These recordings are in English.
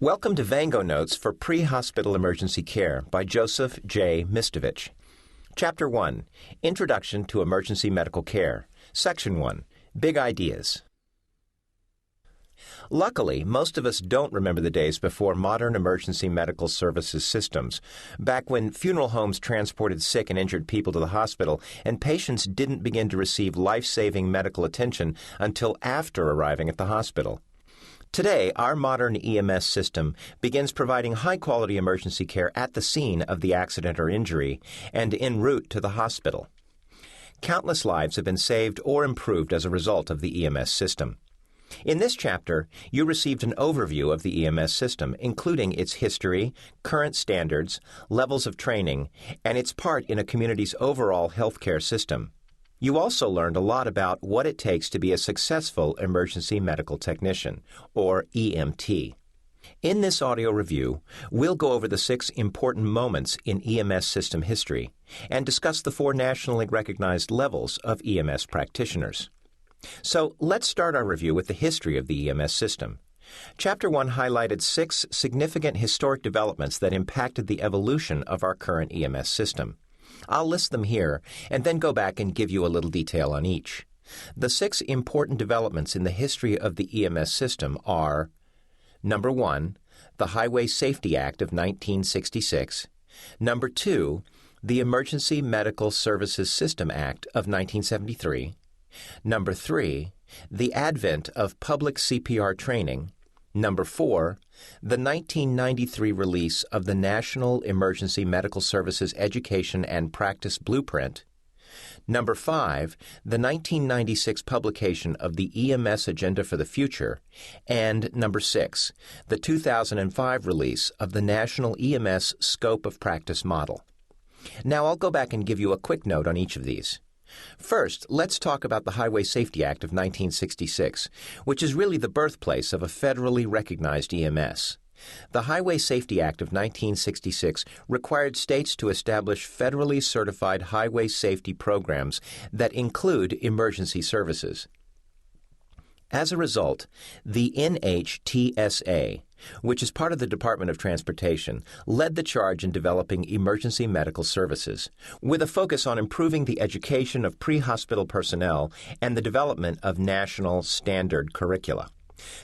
Welcome to VangoNotes for Prehospital Emergency Care by Joseph J. Mistovich. Chapter 1, Introduction to Emergency Medical Care. Section 1, Big Ideas. Luckily, most of us don't remember the days before modern emergency medical services systems, back when funeral homes transported sick and injured people to the hospital and patients didn't begin to receive life-saving medical attention until after arriving at the hospital. Today, our modern EMS system begins providing high-quality emergency care at the scene of the accident or injury and en route to the hospital. Countless lives have been saved or improved as a result of the EMS system. In this chapter, you received an overview of the EMS system, including its history, current standards, levels of training, and its part in a community's overall healthcare system. You also learned a lot about what it takes to be a successful emergency medical technician, or EMT. In this audio review, we'll go over the 6 important moments in EMS system history and discuss the 4 nationally recognized levels of EMS practitioners. So let's start our review with the history of the EMS system. Chapter 1 highlighted 6 significant historic developments that impacted the evolution of our current EMS system. I'll list them here and then go back and give you a little detail on each. The 6 important developments in the history of the EMS system are: Number 1, the Highway Safety Act of 1966. Number 2, the Emergency Medical Services System Act of 1973. Number 3, the advent of public CPR training. Number 4, the 1993 release of the National Emergency Medical Services Education and Practice Blueprint. Number 5, the 1996 publication of the EMS Agenda for the Future. And number 6, the 2005 release of the National EMS Scope of Practice Model. Now I'll go back and give you a quick note on each of these. First, let's talk about the Highway Safety Act of 1966, which is really the birthplace of a federally recognized EMS. The Highway Safety Act of 1966 required states to establish federally certified highway safety programs that include emergency services. As a result, the NHTSA, which is part of the Department of Transportation, led the charge in developing emergency medical services, with a focus on improving the education of pre-hospital personnel and the development of national standard curricula.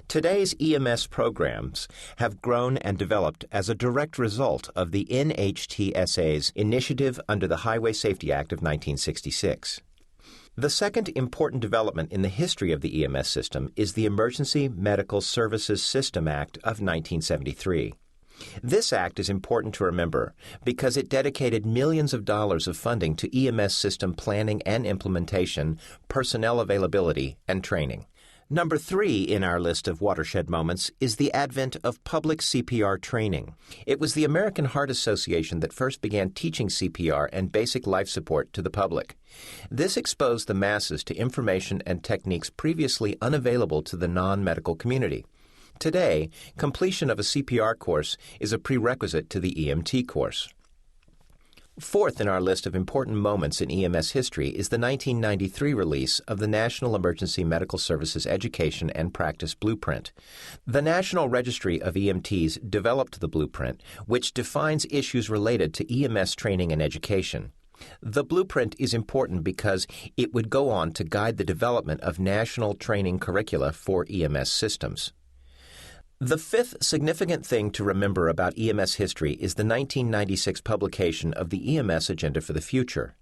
Today's EMS programs have grown and developed as a direct result of the NHTSA's initiative under the Highway Safety Act of 1966. The second important development in the history of the EMS system is the Emergency Medical Services System Act of 1973. This act is important to remember because it dedicated millions of dollars of funding to EMS system planning and implementation, personnel availability, and training. Number 3 in our list of watershed moments is the advent of public CPR training. It was the American Heart Association that first began teaching CPR and basic life support to the public. This exposed the masses to information and techniques previously unavailable to the non-medical community. Today, completion of a CPR course is a prerequisite to the EMT course. Fourth in our list of important moments in EMS history is the 1993 release of the National Emergency Medical Services Education and Practice Blueprint. The National Registry of EMTs developed the blueprint, which defines issues related to EMS training and education. The blueprint is important because it would go on to guide the development of national training curricula for EMS systems. The 5th significant thing to remember about EMS history is the 1996 publication of the EMS Agenda for the Future.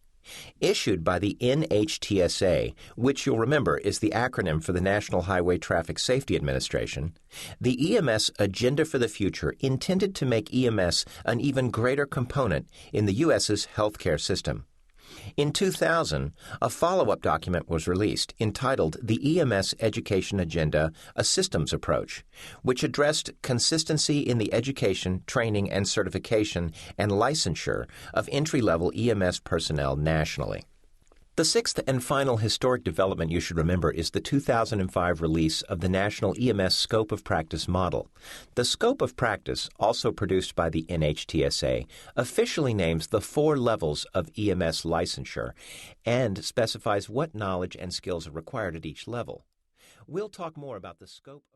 Issued by the NHTSA, which you'll remember is the acronym for the National Highway Traffic Safety Administration, the EMS Agenda for the Future intended to make EMS an even greater component in the U.S.'s healthcare system. In 2000, a follow-up document was released entitled The EMS Education Agenda, A Systems Approach, which addressed consistency in the education, training, and certification and licensure of entry-level EMS personnel nationally. The 6th and final historic development you should remember is the 2005 release of the National EMS Scope of Practice Model. The Scope of Practice, also produced by the NHTSA, officially names the 4 levels of EMS licensure and specifies what knowledge and skills are required at each level. We'll talk more about the scope of